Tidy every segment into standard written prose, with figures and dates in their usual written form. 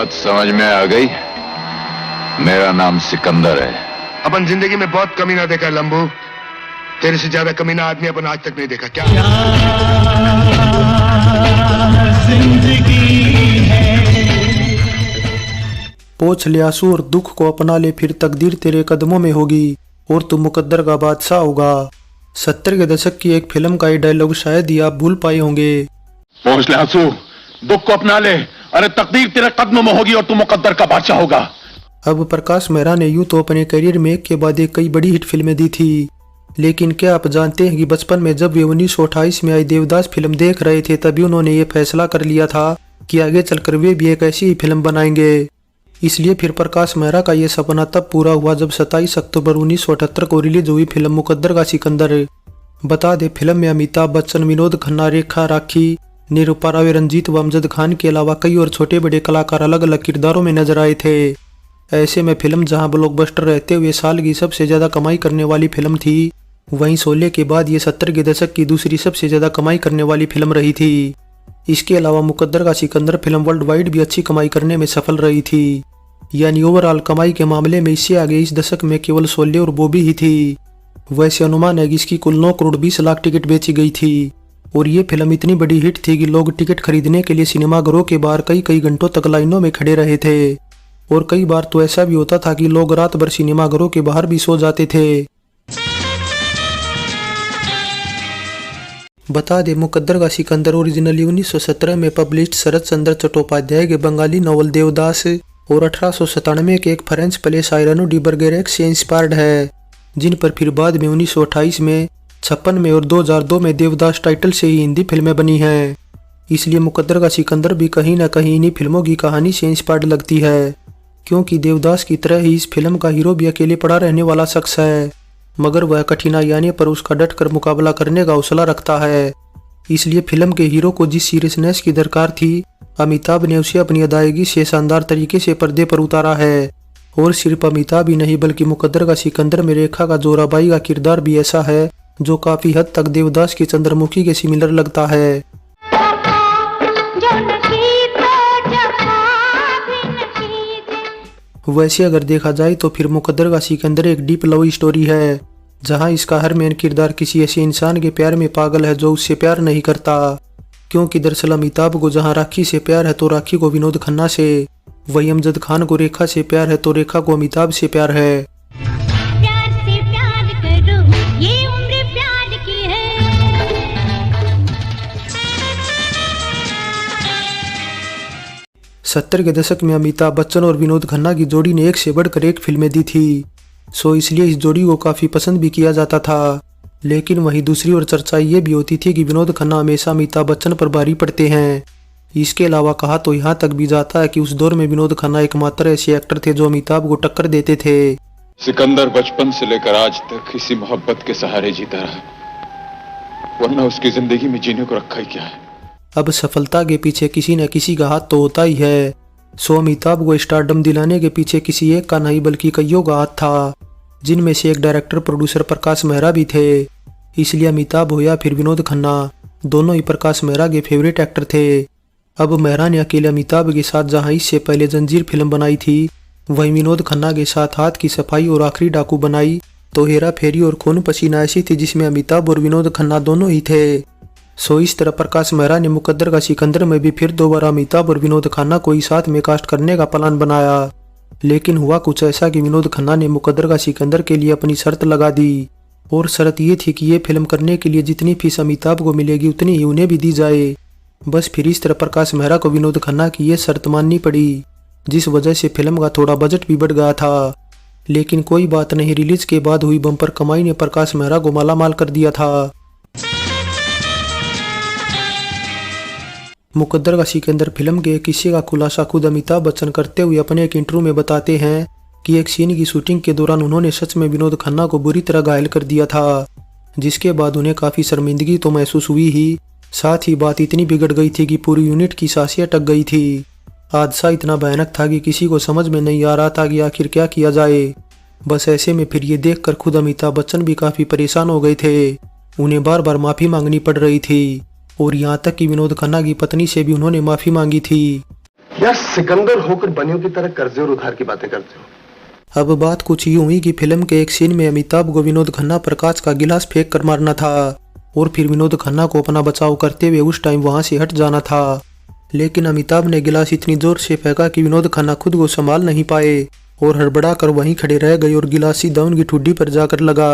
बात समझ में आ गई? मेरा नाम सिकंदर है। अपन जिंदगी में बहुत कमीना देखा है लंबू। तेरे से ज्यादा कमीना आदमी अपन आज तक नहीं देखा। क्या जिंदगी है। पोंछ ले आंसू और दुख को अपना ले, फिर तकदीर तेरे कदमों में होगी और तू मुकद्दर का बादशाह होगा। 70 के दशक की एक फिल्म का ये डायलॉग शायद ही आप भूल पाए होंगे। पोंछ ले आंसू, दुख को अपना ले, अरे तकदीर तेरे कदमों में होगी और तू मुकद्दर का बादशाह होगा। अब प्रकाश मेहरा ने यूं तो अपने करियर में एक के बाद एक कई बड़ी हिट फिल्में दी थी, लेकिन क्या आप जानते हैं कि बचपन में जब वे 1928 में आई देवदास फिल्म देख रहे थे तभी उन्होंने ये फैसला कर लिया था कि आगे चलकर वे भी एक ऐसी ही फिल्म बनाएंगे। इसलिए फिर प्रकाश मेहरा का ये सपना तब पूरा हुआ जब 27 अक्टूबर 1978 को रिलीज हुई फिल्म मुकद्दर का सिकंदर। बता दे फिल्म में अमिताभ बच्चन, विनोद खन्ना, रेखा राखी, निरूपा रावे, रंजीत व अमजद खान के अलावा कई और छोटे बड़े कलाकार अलग अलग किरदारों में नजर आए थे। ऐसे में फिल्म जहां ब्लॉकबस्टर रहते हुए साल की सबसे ज्यादा कमाई करने वाली फिल्म थी, वहीं शोले के बाद ये 70 के दशक की दूसरी सबसे ज्यादा कमाई करने वाली फिल्म रही थी। इसके अलावा मुकद्दर का सिकंदर फिल्म वर्ल्ड वाइड भी अच्छी कमाई करने में सफल रही थी, यानी ओवरऑल कमाई के मामले में इससे आगे इस दशक में केवल शोले और बॉबी ही थी। वैसे अनुमान है कि इसकी कुल 9 करोड़ 20 लाख टिकट बेची गई थी और ये फिल्म इतनी बड़ी हिट थी कि लोग टिकट खरीदने के लिए सिनेमाघरों के बाहर कई कई घंटों तक लाइनों में खड़े रहे थे और कई बार तो ऐसा भी होता था कि लोग रात भर सिनेमाघरों के बाहर भी सो जाते थे। बता दे मुकद्दर का सिकंदर ओरिजिनली 1917 में पब्लिश्ड शरद चंद्र चट्टोपाध्याय के बंगाली नॉवल देवदास और 1897 के एक फ्रेंच प्ले साइरनो डी बर्गेरेक से इंस्पायर्ड है, जिन पर फिर बाद में 1928 में, 56 में और 2002 में देवदास टाइटल से ही हिंदी फिल्में बनी हैं। इसलिए मुकद्दर का सिकंदर भी कहीं न कहीं इन्हीं फिल्मों की कहानी से इंस्पायर्ड लगती है, क्योंकि देवदास की तरह ही इस फिल्म का हीरो भी अकेले पड़ा रहने वाला शख्स है, मगर वह कठिनाई आने पर उसका डटकर मुकाबला करने का हौसला रखता है। इसलिए फिल्म के हीरो को जिस सीरियसनेस की दरकार थी, अमिताभ ने उसे अपनी अदायगी से शानदार तरीके से पर्दे पर उतारा है। और सिर्फ अमिताभ ही नहीं बल्कि मुकद्दर का सिकंदर में रेखा का जोराबाई का किरदार भी ऐसा है जो काफी हद तक देवदास की चंद्रमुखी के सिमिलर लगता है। वैसे अगर देखा जाए तो फिर मुकद्दर का सिकंदर एक डीप लव स्टोरी है, जहां इसका हर मेन किरदार किसी ऐसे इंसान के प्यार में पागल है जो उससे प्यार नहीं करता, क्योंकि दरअसल अमिताभ को जहां राखी से प्यार है तो राखी को विनोद खन्ना से, वही अमजद खान को रेखा से प्यार है तो रेखा को अमिताभ से प्यार है। प्यार से प्यार करो, ये उम्र प्यार की है। 70 के दशक में अमिताभ बच्चन और विनोद खन्ना की जोड़ी ने एक से बढ़कर एक फिल्में दी थी, सो इसलिए इस जोड़ी को काफी पसंद भी किया जाता था। लेकिन वहीं दूसरी ओर चर्चा ये भी होती थी कि विनोद खन्ना हमेशा अमिताभ बच्चन पर भारी पड़ते हैं। इसके अलावा कहा तो यहाँ तक भी जाता है कि उस दौर में विनोद खन्ना एकमात्र ऐसे एक्टर थे जो अमिताभ को टक्कर देते थे। सिकंदर बचपन से लेकर आज तक इसी मोहब्बत के सहारे जीता रहा, वरना उसकी जिंदगी में जीने को रखा ही क्या है। अब सफलता के पीछे किसी न किसी का हाथ तो होता ही है, सो अमिताभ को स्टारडम दिलाने के पीछे किसी एक का नहीं बल्कि कईयों का हाथ था, जिनमें से एक डायरेक्टर प्रोड्यूसर प्रकाश मेहरा भी थे। इसलिए अमिताभ हो या फिर विनोद खन्ना, दोनों ही प्रकाश मेहरा के फेवरेट एक्टर थे। अब मेहरा ने अकेले अमिताभ के साथ जहां इससे पहले जंजीर फिल्म बनाई थी, वहीं विनोद खन्ना के साथ हाथ की सफाई और आखिरी डाकू बनाई तो हेरा फेरी और खून पसीना ऐसी थी जिसमें अमिताभ और विनोद खन्ना दोनों ही थे। सो इस तरह प्रकाश मेहरा ने मुकद्दर का सिकंदर में भी फिर दोबारा अमिताभ और विनोद खन्ना को ही साथ में कास्ट करने का प्लान बनाया। लेकिन हुआ कुछ ऐसा कि विनोद खन्ना ने मुकद्दर का सिकंदर के लिए अपनी शर्त लगा दी, और शर्त ये थी कि ये फिल्म करने के लिए जितनी फीस अमिताभ को मिलेगी उतनी ही उन्हें भी दी जाए। बस फिर इस तरह प्रकाश मेहरा को विनोद खन्ना की ये शर्त माननी पड़ी, जिस वजह से फिल्म का थोड़ा बजट भी बढ़ गया था। लेकिन कोई बात नहीं, रिलीज के बाद हुई बम्पर कमाई ने प्रकाश मेहरा को मालामाल कर दिया था। मुकद्दर का सिकंदर फिल्म के किस्से का खुलासा खुद अमिताभ बच्चन करते हुए अपने एक इंटरव्यू में बताते हैं कि एक सीन की शूटिंग के दौरान उन्होंने सच में विनोद खन्ना को बुरी तरह घायल कर दिया था, जिसके बाद उन्हें काफी शर्मिंदगी तो महसूस हुई ही, साथ ही बात इतनी बिगड़ गई थी कि पूरी यूनिट की सांसें अटक गई थी। हादसा इतना भयानक था कि किसी को समझ में नहीं आ रहा था कि आखिर क्या किया जाए। बस ऐसे में फिर ये देखकर खुद अमिताभ बच्चन भी काफी परेशान हो गए थे, उन्हें बार बार माफी मांगनी पड़ रही थी, और यहाँ तक कि विनोद खन्ना की पत्नी से भी उन्होंने माफी मांगी थी। या सिकंदर होकर बनियों की तरह कर्जे और उधार की बातें करते हो? अब बात कुछ यूं हुई कि फिल्म के एक सीन में अमिताभ को विनोद खन्ना पर कांच का गिलास फेंक कर मारना था और फिर विनोद खन्ना को अपना बचाव करते हुए उस टाइम वहां से हट जाना था। लेकिन अमिताभ ने गिलास इतनी जोर से फेंका कि विनोद खन्ना खुद को संभाल नहीं पाए और हड़बड़ा कर वहीं खड़े रह गए और गिलास सीधा उनकी ठुड्डी पर जाकर लगा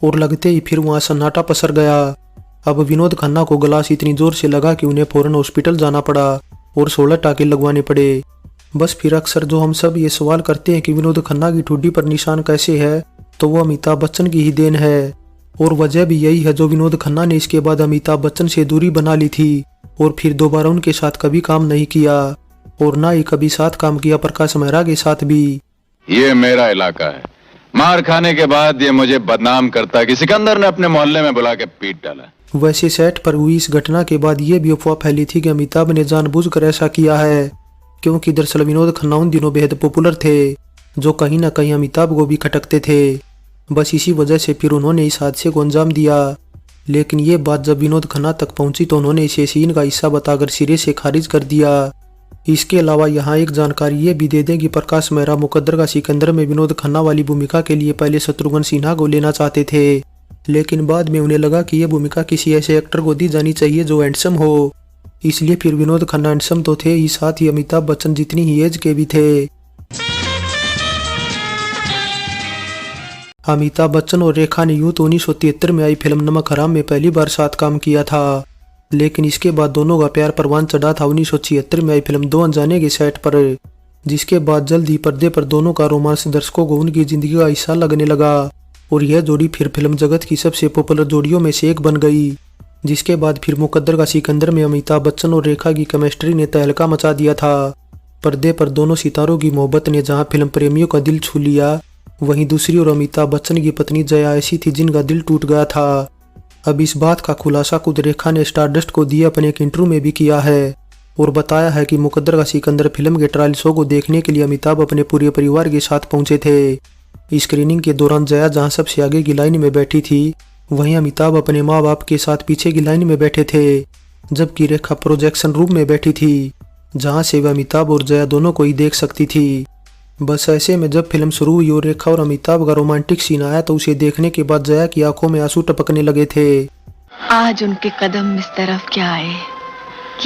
और लगते ही फिर वहां सन्नाटा पसर गया। अब विनोद खन्ना को गिलास इतनी जोर से लगा कि उन्हें फौरन हॉस्पिटल जाना पड़ा और 16 टाँके लगवाने पड़े। बस फिर अक्सर जो हम सब ये सवाल करते हैं कि विनोद खन्ना की ठुड्डी पर निशान कैसे है, तो वो अमिताभ बच्चन की ही देन है। और वजह भी यही है जो विनोद खन्ना ने इसके बाद अमिताभ बच्चन से दूरी बना ली थी और फिर दोबारा उनके साथ कभी काम नहीं किया और ना ही कभी साथ काम किया प्रकाश मेहरा के साथ भी। ये मेरा इलाका है। मार खाने के बाद ये मुझे बदनाम करता कि सिकंदर ने अपने मोहल्ले में बुला के पीट डाला। वैसे सेट पर हुई इस घटना के बाद ये भी अफवाह फैली थी कि अमिताभ ने जानबूझकर ऐसा किया है, क्योंकि दरअसल विनोद खन्ना उन दिनों बेहद पॉपुलर थे जो कहीं ना कहीं अमिताभ को भी खटकते थे। बस इसी वजह से फिर उन्होंने इस हादसे को अंजाम दिया। लेकिन ये बात जब विनोद खन्ना तक पहुंची तो उन्होंने इसे सीन का हिस्सा बताकर सिरे से खारिज कर दिया। इसके अलावा यहाँ एक जानकारी ये भी दे दें कि प्रकाश मेहरा मुकद्दर का सिकंदर में विनोद खन्ना वाली भूमिका के लिए पहले शत्रुघ्न सिन्हा को लेना चाहते थे, लेकिन बाद में उन्हें लगा कि यह भूमिका किसी ऐसे एक्टर को दी जानी चाहिए जो हैंडसम हो। इसलिए फिर विनोद खन्ना हैंडसम तो थे ही, साथ ही अमिताभ बच्चन जितनी ही एज के भी थे। अमिताभ बच्चन और रेखा ने यूं तो 1973 में आई फिल्म नमक हराम में पहली बार साथ काम किया था, लेकिन इसके बाद दोनों का प्यार परवान चढ़ा था 1976 में आई फिल्म दो अनजाने के सेट पर, जिसके बाद जल्द ही पर्दे पर दोनों का रोमांस दर्शकों को उनकी जिंदगी का हिस्सा लगने लगा और यह जोड़ी फिर फिल्म जगत की सबसे पॉपुलर जोड़ियों में से एक बन गई। जिसके बाद फिर मुकद्दर का सिकंदर में अमिताभ बच्चन और रेखा की केमिस्ट्री ने तहलका मचा दिया था। पर्दे पर दोनों सितारों की मोहब्बत ने जहां फिल्म प्रेमियों का दिल छू लिया, वहीं दूसरी ओर अमिताभ बच्चन की पत्नी जया ऐसी थी जिनका दिल टूट गया था। अब इस बात का खुलासा खुद रेखा ने स्टारडस्ट को दिए अपने एक इंटरव्यू में भी किया है और बताया है कि मुकद्दर का सिकंदर फिल्म के ट्रायल शो को देखने के लिए अमिताभ अपने पूरे परिवार के साथ पहुंचे थे। स्क्रीनिंग के दौरान जया जहां सबसे आगे की लाइन में बैठी थी, वहीं अमिताभ अपने माँ बाप के साथ पीछे की लाइन में बैठे थे, जबकि रेखा प्रोजेक्शन रूम में बैठी थी जहां से वह अमिताभ और जया दोनों को ही देख सकती थी। बस ऐसे में जब फिल्म शुरू हुई और रेखा और अमिताभ का रोमांटिक सीन आया तो उसे देखने के बाद जया की आंखों में आंसू टपकने लगे थे। आज उनके कदम इस तरफ क्या आए,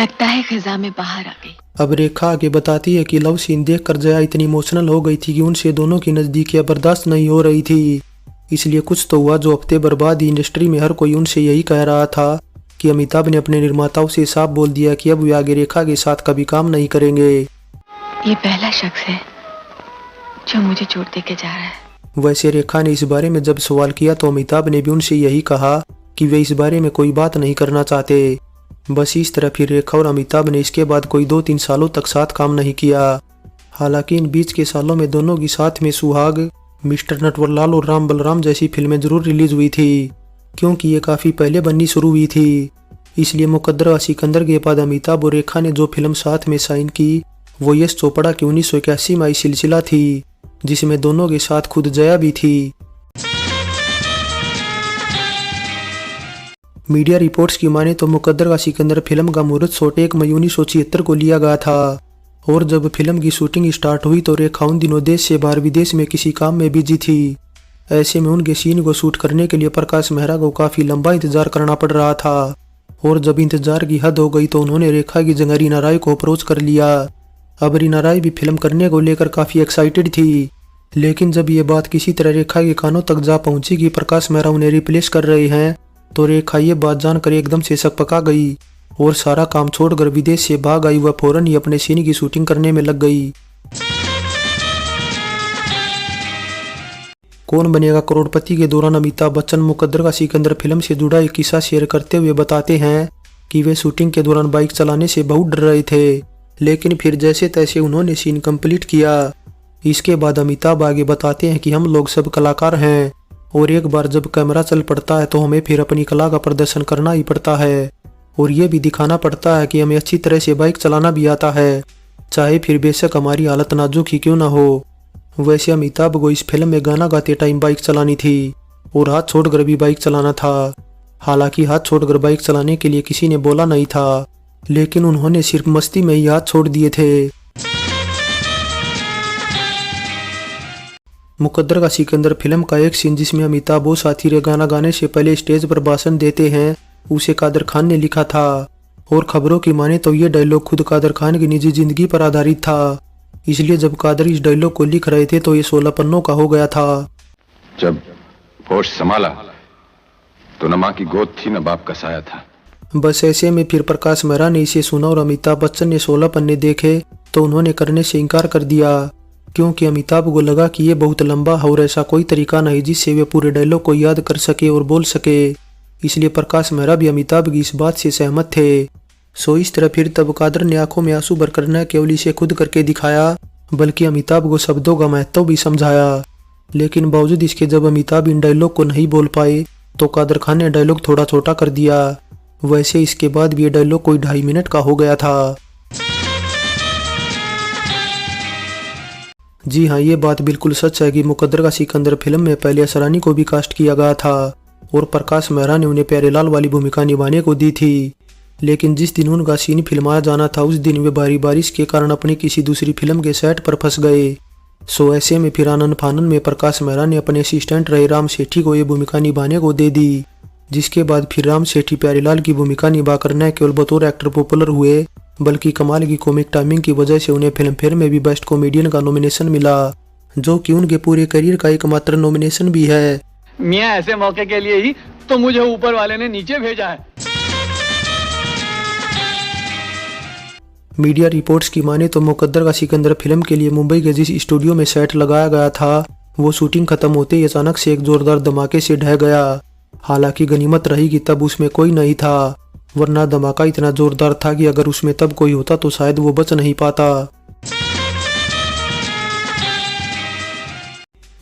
लगता है खिजा में बाहर आ गई। अब रेखा आगे बताती है कि लव सीन देखकर जया इतनी इमोशनल हो गई थी कि उनसे दोनों की नजदीकियां बर्दाश्त नहीं हो रही थी। इसलिए कुछ तो हुआ जो हफ्ते बर्बाद ही इंडस्ट्री में हर कोई उनसे यही कह रहा था कि अमिताभ ने अपने निर्माताओं से साफ बोल दिया कि अब वे आगे रेखा के साथ कभी काम नहीं करेंगे। ये पहला शख्स है जो मुझे छोड़ दे के जा रहा है। वैसे रेखा ने इस बारे में जब सवाल किया तो अमिताभ ने भी उनसे यही कहा कि वे इस बारे में कोई बात नहीं करना चाहते। बस इस तरह फिर रेखा और अमिताभ ने इसके बाद कोई 2-3 सालों तक साथ काम नहीं किया। हालांकि इन बीच के सालों में दोनों की साथ में सुहाग, मिस्टर नटवरलाल और राम बलराम जैसी फिल्में जरूर रिलीज हुई थी, क्योंकि ये काफ़ी पहले बननी शुरू हुई थी। इसलिए मुकद्दर और सिकंदर के बाद अमिताभ और रेखा ने जो फिल्म साथ में साइन की वो यश चोपड़ा की 1981 में आई सिलसिला थी, जिसमें दोनों के साथ खुद जया भी थी। मीडिया रिपोर्ट्स की माने तो मुकद्दर का सिकंदर फिल्म का मुहूर्त शॉट 1 मई 1976 को लिया गया था और जब फिल्म की शूटिंग स्टार्ट हुई तो रेखा उन दिनों देश से बाहर विदेश में किसी काम में बिजी थी। ऐसे में उनके सीन को शूट करने के लिए प्रकाश मेहरा को काफ़ी लंबा इंतजार करना पड़ रहा था और जब इंतजार की हद हो गई तो उन्होंने रेखा की जगह रीना रॉय को अप्रोच कर लिया। अब रीना रॉय भी फिल्म करने को लेकर काफ़ी एक्साइटेड थी, लेकिन जब ये बात किसी तरह रेखा के कानों तक जा पहुंची कि प्रकाश मेहरा उन्हें रिप्लेस कर रहे हैं तो रेखा ये बात जानकर एकदम से सकपका गई और सारा काम छोड़कर विदेश से भाग आई। वह फौरन ही अपने सीन की शूटिंग करने में लग गई। कौन बनेगा करोड़पति के दौरान अमिताभ बच्चन मुकद्दर का सिकंदर फिल्म से जुड़ा एक किस्सा शेयर करते हुए बताते हैं कि वे शूटिंग के दौरान बाइक चलाने से बहुत डर रहे थे, लेकिन फिर जैसे तैसे उन्होंने सीन कंप्लीट किया। इसके बाद अमिताभ आगे बताते हैं कि हम लोग सब कलाकार हैं और एक बार जब कैमरा चल पड़ता है तो हमें फिर अपनी कला का प्रदर्शन करना ही पड़ता है और ये भी दिखाना पड़ता है कि हमें अच्छी तरह से बाइक चलाना भी आता है, चाहे फिर बेशक हमारी हालत नाजुक ही क्यों ना हो। वैसे अमिताभ को इस फिल्म में गाना गाते टाइम बाइक चलानी थी और हाथ छोड़कर भी बाइक चलाना था। हालांकि हाथ छोड़कर बाइक चलाने के लिए किसी ने बोला नहीं था, लेकिन उन्होंने सिर्फ मस्ती में ही हाथ छोड़ दिए थे। मुकद्दर का सिकंदर फिल्म का एक सीन जिसमें अमिताभ और साथी रे गाना गाने से पहले स्टेज पर भाषण देते हैं उसे कादर खान ने लिखा था और खबरों की माने तो ये डायलॉग खुद कादर खान की निजी जिंदगी पर आधारित था। इसलिए जब कादर इस डायलॉग को लिख रहे थे तो ये 16 पन्नों का हो गया था। जब होश संभाला तो न मां की गोद थी न बाप का साया था। बस ऐसे में फिर प्रकाश मेहरा ने इसे सुना और अमिताभ बच्चन ने 16 पन्ने देखे तो उन्होंने करने से इनकार कर दिया, क्योंकि अमिताभ को लगा कि ये बहुत लंबा है और ऐसा कोई तरीका नहीं जिससे वे पूरे डायलॉग को याद कर सके और बोल सके। इसलिए प्रकाश मेहरा भी अमिताभ की इस बात से सहमत थे। सो इस तरह फिर तब कादर ने आंखों में आंसू भरकर न केवल इसे खुद करके दिखाया बल्कि अमिताभ को शब्दों का महत्व भी समझाया। लेकिन बावजूद इसके जब अमिताभ इन डायलॉग को नहीं बोल पाए तो कादर खान ने डायलॉग थोड़ा छोटा कर दिया। वैसे इसके बाद भी ये डायलॉग कोई 2.5 मिनट का हो गया था। जी हाँ, ये बात बिल्कुल सच है कि मुकद्दर का सिकंदर फिल्म में पहले असरानी को भी कास्ट किया गया था और प्रकाश मेहरा ने उन्हें प्यारेलाल वाली भूमिका निभाने को दी थी। लेकिन जिस दिन उनका सीन फिल्माया जाना था उस दिन वे भारी बारिश के कारण अपनी किसी दूसरी फिल्म के सेट पर फंस गए। सो ऐसे में फिर आनंद फानन में प्रकाश मेहरा ने अपने असिस्टेंट रहे राम सेठी को ये भूमिका निभाने को दे दी, जिसके बाद फिर राम सेठी प्यारेलाल की भूमिका निभाकर न केवल बतौर एक्टर पॉपुलर हुए बल्कि कमाल की कॉमिक टाइमिंग की वजह से उन्हें फिल्म फेयर में भी बेस्ट कॉमेडियन का नॉमिनेशन मिला, जो कि उनके पूरे करियर का एकमात्र नॉमिनेशन भी है। मियां ऐसे मौके के लिए ही तो मुझे ऊपर वाले ने नीचे भेजा है। मीडिया रिपोर्ट्स की माने तो मुकद्दर का सिकंदर फिल्म के लिए मुंबई के जिस स्टूडियो में सेट लगाया गया था वो शूटिंग खत्म होते ही अचानक से एक जोरदार धमाके से ढह गया। हालांकि गनीमत रही कि तब उसमें कोई नहीं था, वरना धमाका इतना जोरदार था कि अगर उसमें तब कोई होता तो शायद वो बच नहीं पाता।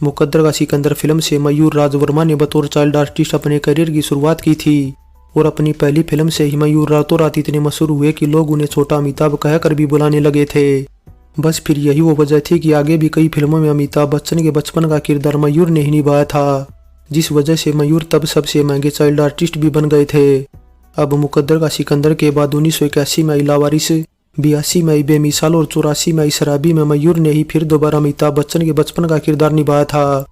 मुकद्दर का सिकंदर फिल्म से मयूर राज वर्मा ने बतौर चाइल्ड आर्टिस्ट अपने करियर की शुरुआत की थी और अपनी पहली फिल्म से ही मयूर रातों रात इतने मशहूर हुए कि लोग उन्हें छोटा अमिताभ कहकर भी बुलाने लगे थे। बस फिर यही वो वजह थी कि आगे भी कई फिल्मों में अमिताभ बच्चन के बचपन का किरदार मयूर ने ही निभाया था, जिस वजह से मयूर तब सबसे महंगे चाइल्ड आर्टिस्ट भी बन गए थे। अब मुकद्दर का सिकंदर के बाद 1981 में आई लावारिस, 82 में आई बेमिसाल और 84 में आई शराबी में मयूर ने ही फिर दोबारा अमिताभ बच्चन के बचपन का किरदार निभाया था।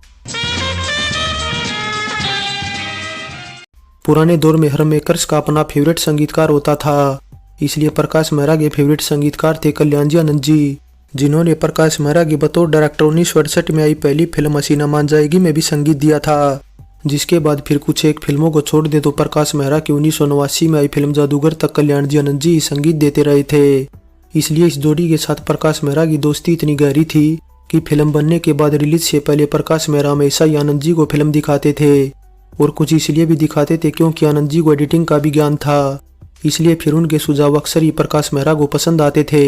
पुराने दौर में हर मेकर्स का अपना फेवरेट संगीतकार होता था, इसलिए प्रकाश मेहरा के फेवरेट संगीतकार थे कल्याण आनंद जी, जिन्होंने प्रकाश मेहरा की बतौर डायरेक्टर 1968 में आई पहली फिल्म हसीना मान जाएगी में भी संगीत दिया था। जिसके बाद फिर कुछ एक फिल्मों को छोड़ दे तो प्रकाश मेहरा की 1989 में आई फिल्म जादूगर तक कल्याण आनंद जी संगीत देते रहे थे। इसलिए इस जोड़ी के साथ प्रकाश मेहरा की दोस्ती इतनी गहरी थी कि फिल्म बनने के बाद रिलीज से पहले प्रकाश मेहरा हमेशा ही आनंद जी को फिल्म दिखाते थे और कुछ इसलिए भी दिखाते थे क्योंकि आनंद जी को एडिटिंग का भी ज्ञान था, इसलिए फिर उनके सुझाव अक्सर ही प्रकाश मेहरा को पसंद आते थे।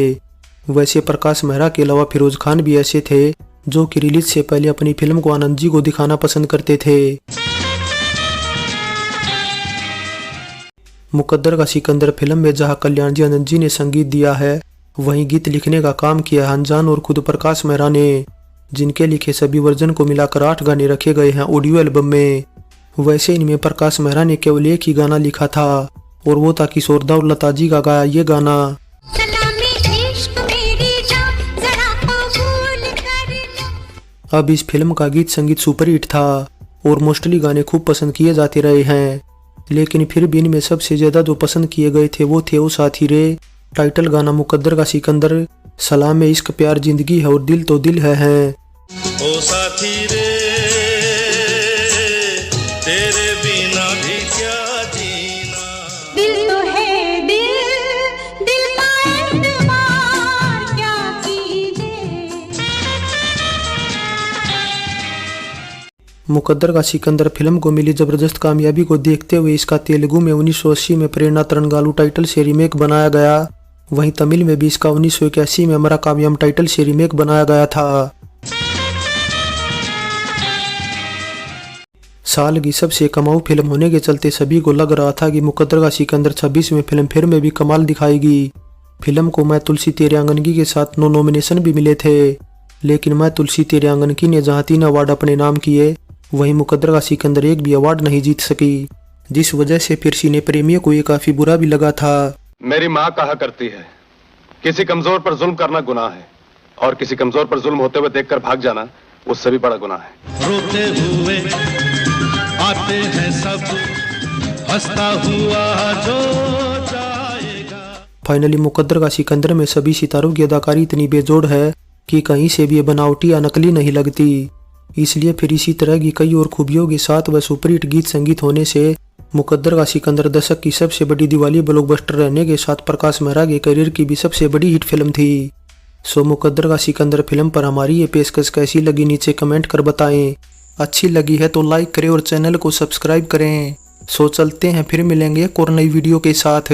वैसे प्रकाश मेहरा के अलावा फिरोज खान भी ऐसे थे जो कि रिलीज से पहले अपनी फिल्म को आनंद जी को दिखाना पसंद करते थे। मुकद्दर का सिकंदर फिल्म में जहां कल्याण आनंद जी ने संगीत दिया है, वहीं गीत लिखने का काम किया है अनजान और खुद प्रकाश मेहरा ने, जिनके लिखे सभी वर्जन को मिलाकर 8 गाने रखे गए हैं ऑडियो एल्बम में। वैसे इनमें प्रकाश मेहरा ने केवल एक ही गाना लिखा था और वो था किशोर दा और लता जी का गाया ये गाना। अब इस फिल्म का गीत संगीत सुपरहिट था और मोस्टली गाने खूब पसंद किए जाते रहे हैं, लेकिन फिर भी इनमें सबसे ज्यादा जो पसंद किए गए थे वो थे ओ साथी रे, टाइटल गाना मुकद्दर का सिकंदर, सलाम इश्क प्यार जिंदगी है और दिल तो दिल है। ओ साथी रे तेरे बिना भी क्या जीना, दिल तो है दिल, दिल का एतबार क्या कीजिए। मुकद्दर का सिकंदर फिल्म को मिली जबरदस्त कामयाबी को देखते हुए इसका तेलुगु में 1980 में प्रेरणा तरंगालू टाइटल से रीमेक बनाया गया, वहीं तमिल में भी इसका 1981 में अमरा काव्यम टाइटल से रीमेक बनाया गया था। साल की सबसे कमाऊ फिल्म होने के चलते सभी को लग रहा था कि मुकद्दर का सिकंदर 26 में फिल्म फेयर में भी कमाल दिखाएगी। फिल्म को मैं तुलसी तेरे आंगनकी के साथ 9 नॉमिनेशन भी मिले थे, लेकिन मैं तुलसी तेरे आंगनकी ने जहां 3 अवार्ड अपने नाम किए, वहीं मुकद्दर का सिकंदर एक भी अवार्ड नहीं जीत सकी, जिस वजह से फिर सिने प्रेमियों को ये काफी बुरा भी लगा था। मेरी माँ कहा करती है किसी कमजोर पर जुल्म करना गुनाह है और किसी कमजोर पर जुल्म होते हुए देखकर भाग जाना उससे भी बड़ा गुनाह है। रोते हुए आते हैं सब, हंसता हुआ जो जाएगा। फाइनली मुकद्दर का सिकंदर में सभी सितारों की अदाकारी इतनी बेजोड़ है कि कहीं से भी ये बनावटी या नकली नहीं लगती। इसलिए फिर इसी तरह की कई और खूबियों के साथ वह सुपरहिट गीत संगीत होने से मुकद्दर का सिकंदर दशक की सबसे बड़ी दिवाली ब्लॉकबस्टर रहने के साथ प्रकाश मेहरा के करियर की भी सबसे बड़ी हिट फिल्म थी। सो मुकद्दर का सिकंदर फिल्म पर हमारी ये पेशकश कैसी लगी नीचे कमेंट कर बताएं। अच्छी लगी है तो लाइक करें और चैनल को सब्सक्राइब करें। सो चलते हैं, फिर मिलेंगे एक और नई वीडियो के साथ।